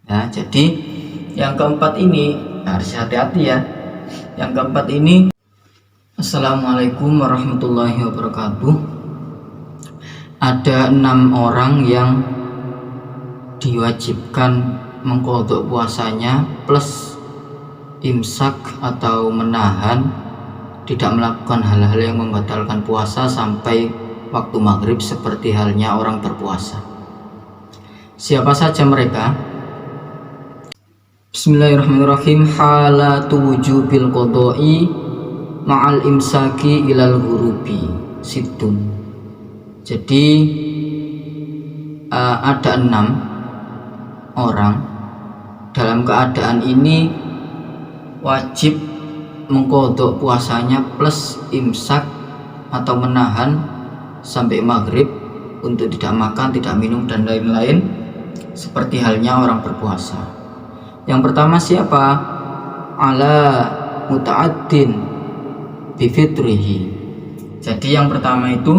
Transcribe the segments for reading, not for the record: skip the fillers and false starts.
Ya, jadi yang keempat ini harus hati-hati ya. Yang keempat ini, Assalamualaikum warahmatullahi wabarakatuh. Ada 6 orang yang diwajibkan mengqadha puasanya plus imsak atau menahan, tidak melakukan hal-hal yang membatalkan puasa sampai waktu maghrib seperti halnya orang berpuasa. Siapa saja mereka? Bismillahirrahmanirrahim. Halatu wujubil qadha'i ma'al imsaki ilal ghurubi situn. Jadi ada 6 orang dalam keadaan ini wajib mengqadha puasanya plus imsak atau menahan sampai maghrib untuk tidak makan, tidak minum dan lain-lain seperti halnya orang berpuasa. Yang pertama siapa? Ala muta'addin bifitrihi. Jadi yang pertama itu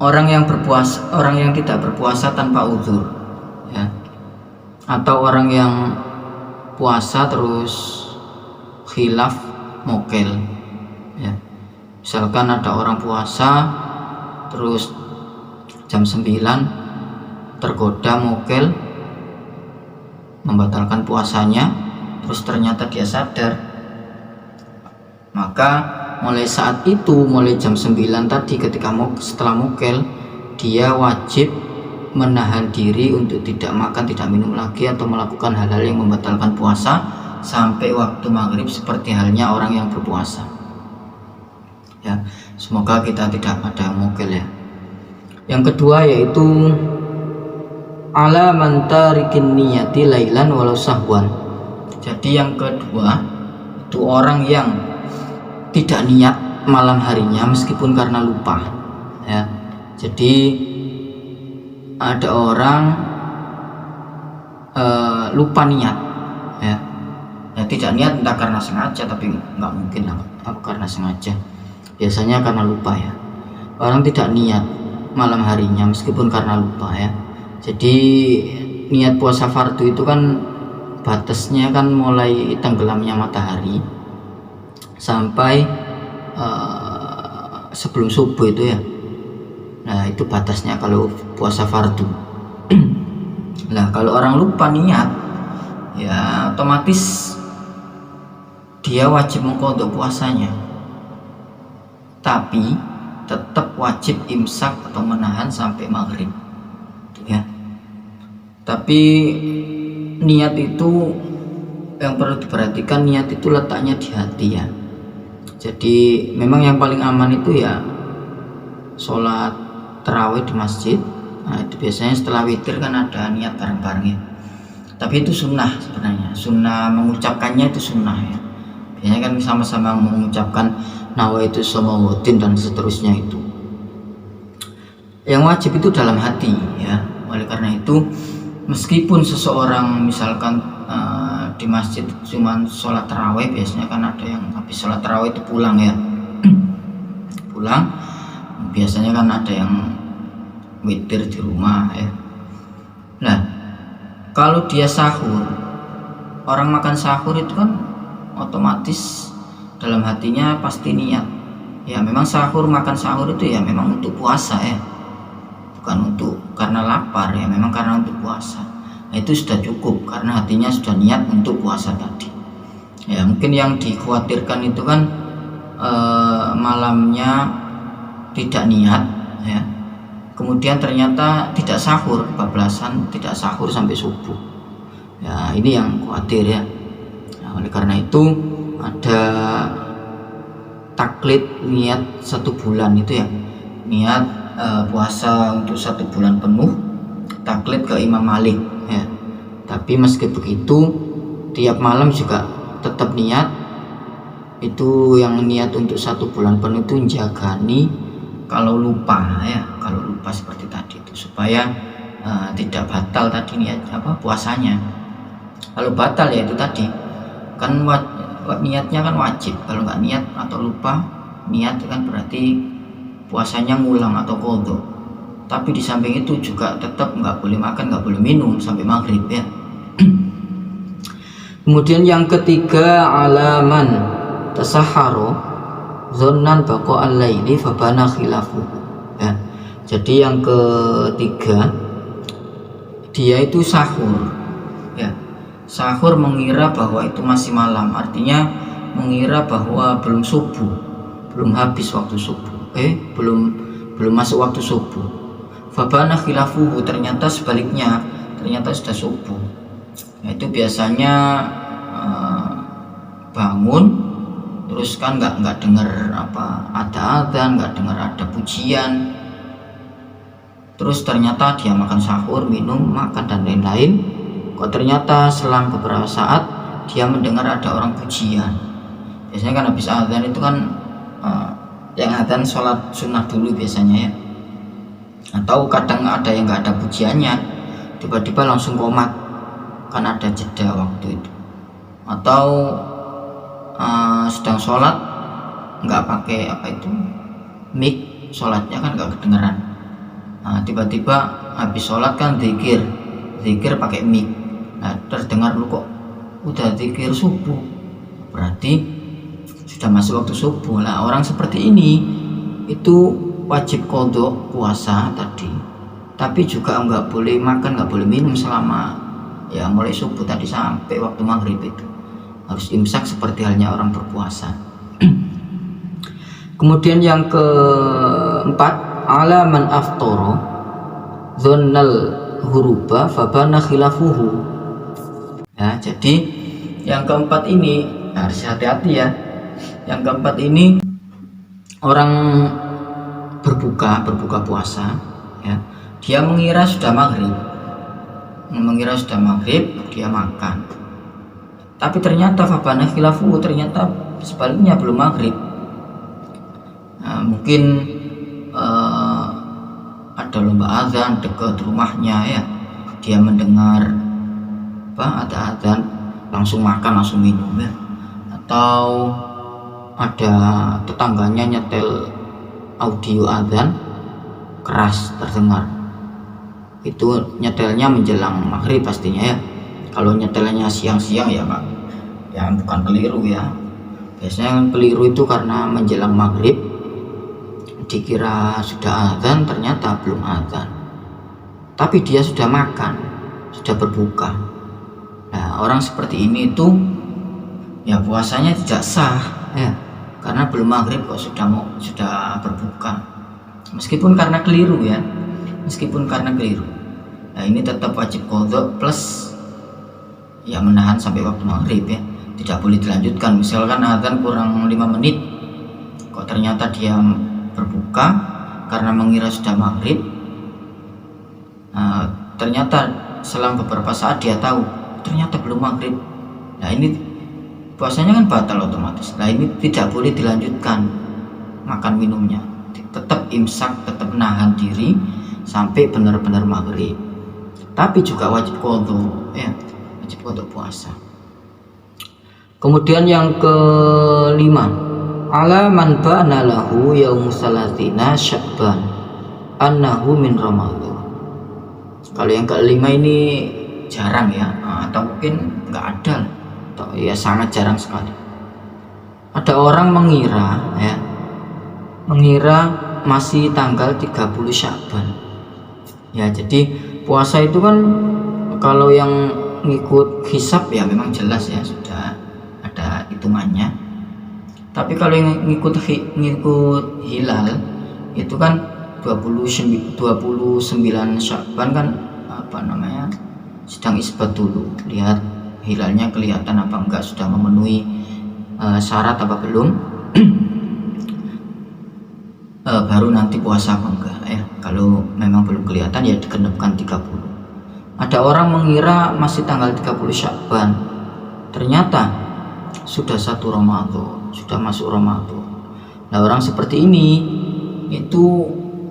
orang yang berpuasa, orang yang tidak berpuasa tanpa uzur, ya. Atau orang yang puasa terus khilaf mokel, ya. Misalkan ada orang puasa terus jam 9 tergoda mokel membatalkan puasanya, terus ternyata dia sadar, maka mulai saat itu, mulai jam 9 tadi ketika setelah mokel, dia wajib menahan diri untuk tidak makan, tidak minum lagi atau melakukan hal-hal yang membatalkan puasa sampai waktu maghrib seperti halnya orang yang berpuasa. Ya, semoga kita tidak ada mokel ya. Yang kedua yaitu ala man tarikin niyati lailan walau sahwan. Jadi yang kedua itu orang yang tidak niat malam harinya meskipun karena lupa, ya. Jadi ada orang lupa niat, ya. Ya tidak niat entah karena sengaja, tapi nggak mungkin lah karena sengaja, biasanya karena lupa ya. Orang tidak niat malam harinya meskipun karena lupa, ya. Jadi niat puasa fardu itu kan batasnya kan mulai tenggelamnya matahari sampai sebelum subuh itu ya. Nah itu batasnya kalau puasa fardu. Nah kalau orang lupa niat, ya otomatis dia wajib mengqadha puasanya, tapi tetap wajib imsak atau menahan sampai maghrib, ya. Tapi niat itu yang perlu diperhatikan, niat itu letaknya di hati ya. Jadi memang yang paling aman itu ya sholat tarawih di masjid. Nah itu biasanya setelah witir kan ada niat bareng-bareng ya. Tapi itu sunnah sebenarnya, sunnah mengucapkannya itu sunnah ya. Biasanya kan sama-sama mengucapkan nawaitu shomawuddin dan seterusnya itu. Yang wajib itu dalam hati ya. Oleh karena itu meskipun seseorang misalkan di masjid cuman sholat tarawih, biasanya kan ada yang habis sholat tarawih itu pulang ya. Pulang biasanya kan ada yang witir di rumah ya. Nah kalau dia sahur, orang makan sahur itu kan otomatis dalam hatinya pasti niat ya. Memang sahur, makan sahur itu ya memang untuk puasa ya, bukan untuk karena lapar ya, memang karena untuk puasa. Nah, itu sudah cukup karena hatinya sudah niat untuk puasa tadi ya. Mungkin yang dikhawatirkan itu kan malamnya tidak niat ya, kemudian ternyata tidak sahur, kebablasan tidak sahur sampai subuh ya, ini yang khawatir ya. Nah, oleh karena itu ada taklid niat 1 bulan itu ya, niat puasa untuk 1 bulan penuh, taklid ke Imam Malik ya. Tapi meski begitu tiap malam juga tetap niat itu, yang niat untuk 1 bulan penuh itu jagani kalau lupa ya, kalau lupa seperti tadi itu supaya tidak batal tadi niat puasanya. Kalau batal ya itu tadi kan niatnya kan wajib, kalau nggak niat atau lupa niat kan berarti puasanya ngulang atau qadha. tapi di samping itu juga tetap nggak boleh makan, nggak boleh minum sampai maghrib ya. Kemudian yang ketiga, alaman tasaharo zonnan baqa'al laili fabana khilafu ya. Jadi yang ketiga, dia itu sahur ya. Sahur mengira bahwa itu masih malam, artinya mengira bahwa belum subuh, belum habis waktu subuh, belum masuk waktu subuh. Fabana khilafuhu, ternyata sebaliknya, ternyata sudah subuh. Nah, itu biasanya bangun terus kan nggak dengar apa ada adzan, nggak dengar ada pujian, terus ternyata dia makan sahur, minum, makan dan lain-lain. Kok ternyata selang beberapa saat dia mendengar ada orang pujian. Biasanya kan habis adzan itu kan yang adzan sholat sunnah dulu biasanya ya, atau kadang ada yang nggak ada pujiannya, tiba-tiba langsung komat, kan ada jeda waktu itu. Atau sedang sholat nggak pakai apa itu mic, sholatnya kan nggak kedengeran. Tiba-tiba habis sholat kan zikir pakai mic, terdengar lu kok udah zikir subuh, berarti sudah masuk waktu subuh. Lah orang seperti ini itu wajib qadha puasa tadi, tapi juga nggak boleh makan, nggak boleh minum selama ya mulai subuh tadi sampai waktu maghrib itu harus imsak seperti halnya orang berpuasa. Kemudian yang keempat, alaman aftoro dzannal huruba fabana khilafuhu ya. Jadi yang keempat ini harus hati-hati ya. Yang keempat ini orang berbuka puasa ya, dia mengira sudah maghrib, dia makan, tapi ternyata fabana khilafu, ternyata sebaliknya belum maghrib. Mungkin ada lomba azan dekat rumahnya ya, dia mendengar ada azan langsung makan langsung minum ya. Atau ada tetangganya nyetel audio azan keras terdengar, itu nyetelnya menjelang maghrib pastinya ya. Kalau nyetelnya siang-siang ya Pak, ya bukan keliru ya. Biasanya yang keliru itu karena menjelang maghrib dikira sudah azan, ternyata belum azan, tapi dia sudah makan, sudah berbuka. Nah orang seperti ini itu ya puasanya tidak sah ya, karena belum maghrib kok sudah berbuka, meskipun karena keliru ya, Nah ini tetap wajib qadha plus ya menahan sampai waktu maghrib ya, tidak boleh dilanjutkan. Misalkan azan kurang 5 menit kok ternyata dia berbuka karena mengira sudah maghrib, ternyata selang beberapa saat dia tahu ternyata belum maghrib. Nah ini puasanya kan batal otomatis. Nah ini tidak boleh dilanjutkan makan minumnya, tetap imsak, tetap menahan diri sampai benar-benar maghrib. Tapi juga wajib qadha ya, wajib qadha puasa. Kemudian yang kelima, ala man ba'na lahu yaum salatina sya'ban annahu min ramadhan. Kalau yang kelima ini jarang ya, atau mungkin nggak ada, atau ya sangat jarang sekali. Ada orang mengira masih tanggal 30 Sya'ban ya. Jadi puasa itu kan kalau yang ngikut hisab ya memang jelas ya sudah ada hitungannya. Tapi kalau yang ngikut hilal itu kan 29 Sya'ban kan sedang isbat dulu, lihat hilalnya kelihatan apa enggak, sudah memenuhi syarat apa belum. Baru nanti puasa apa enggak ya. Kalau memang belum kelihatan ya digenapkan 30. Ada orang mengira masih tanggal 30 Sya'ban, ternyata sudah 1 Ramadan, sudah masuk Ramadan. Nah orang seperti ini itu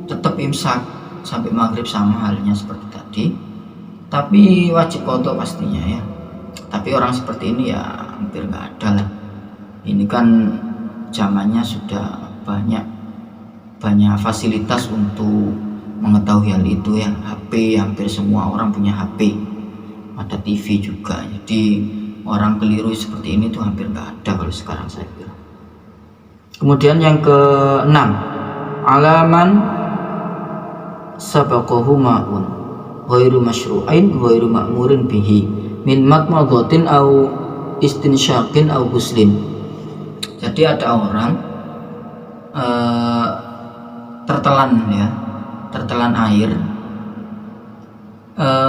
tetap imsak sampai maghrib sama halnya seperti tadi, tapi wajib qadha pastinya ya. Tapi orang seperti ini ya hampir nggak ada lah. Ini kan zamannya sudah banyak fasilitas untuk mengetahui hal itu ya. HP, hampir semua orang punya HP, ada TV juga, jadi orang keliru seperti ini tuh hampir nggak ada kalau sekarang saya kira. Kemudian yang keenam, alaman sabaqahu ma'un ghairu masyru'ain ghairu ma'murin bihi min madmadhatin au istinsyakin au huslin. Jadi ada orang tertelan air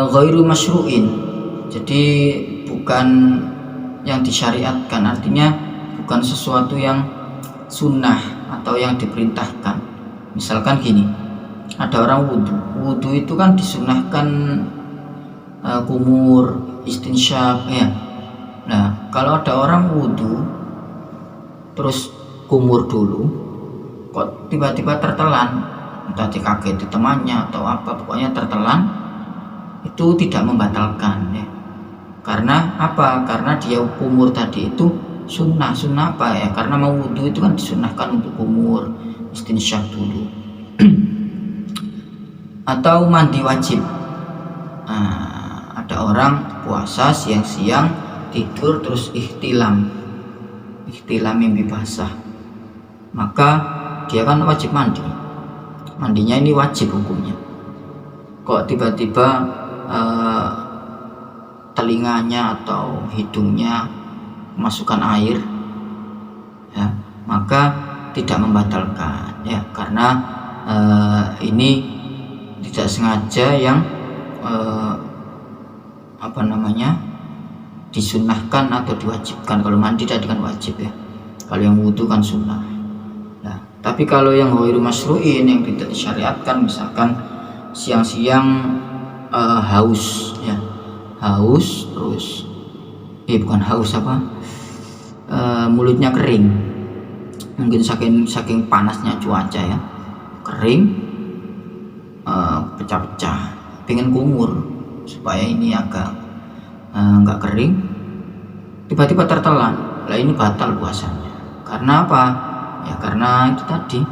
ghairu masyru'in, jadi bukan yang disyariatkan, artinya bukan sesuatu yang sunnah atau yang diperintahkan. Misalkan gini, ada orang wudhu itu kan disunahkan kumur, istinsyak ya. Nah, kalau ada orang wudhu terus kumur dulu, kok tiba-tiba tertelan, entah dikageti temannya atau apa, pokoknya tertelan, itu tidak membatalkan ya. Karena apa? Karena dia kumur tadi itu sunnah apa ya? Karena mau wudhu itu kan disunahkan untuk kumur, istinsyak dulu. Atau mandi wajib. Nah, ada orang puasa siang-siang tidur terus ihtilam mimpi basah, maka dia kan wajib mandi. Mandinya ini wajib hukumnya. Kok tiba-tiba telinganya atau hidungnya masukkan air ya, maka tidak membatalkan ya, karena ini tidak sengaja yang disunahkan atau diwajibkan. Kalau mandi tadi kan wajib ya, kalau yang wudhu kan sunnah. Nah, tapi kalau yang ghairu masyru'in, yang tidak disyariatkan, misalkan siang-siang haus ya, haus terus bukan haus mulutnya kering, mungkin saking panasnya cuaca ya, kering, pecah-pecah, pengen kumur supaya ini agak nggak kering, tiba-tiba tertelan, lah ini batal puasanya. Karena apa ya? Karena itu tadi,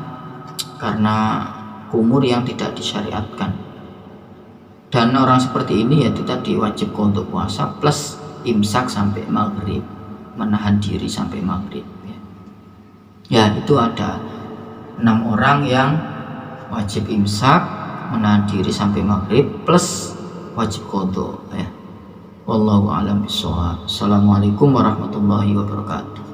karena kumur yang tidak disyariatkan. Dan orang seperti ini ya itu tadi wajib untuk puasa plus imsak sampai maghrib, menahan diri sampai maghrib ya. Itu ada 6 orang yang wajib imsak, menahan diri sampai maghrib plus wajib qadha ya. Wallahu a'lam bishawab. Assalamualaikum warahmatullahi wabarakatuh.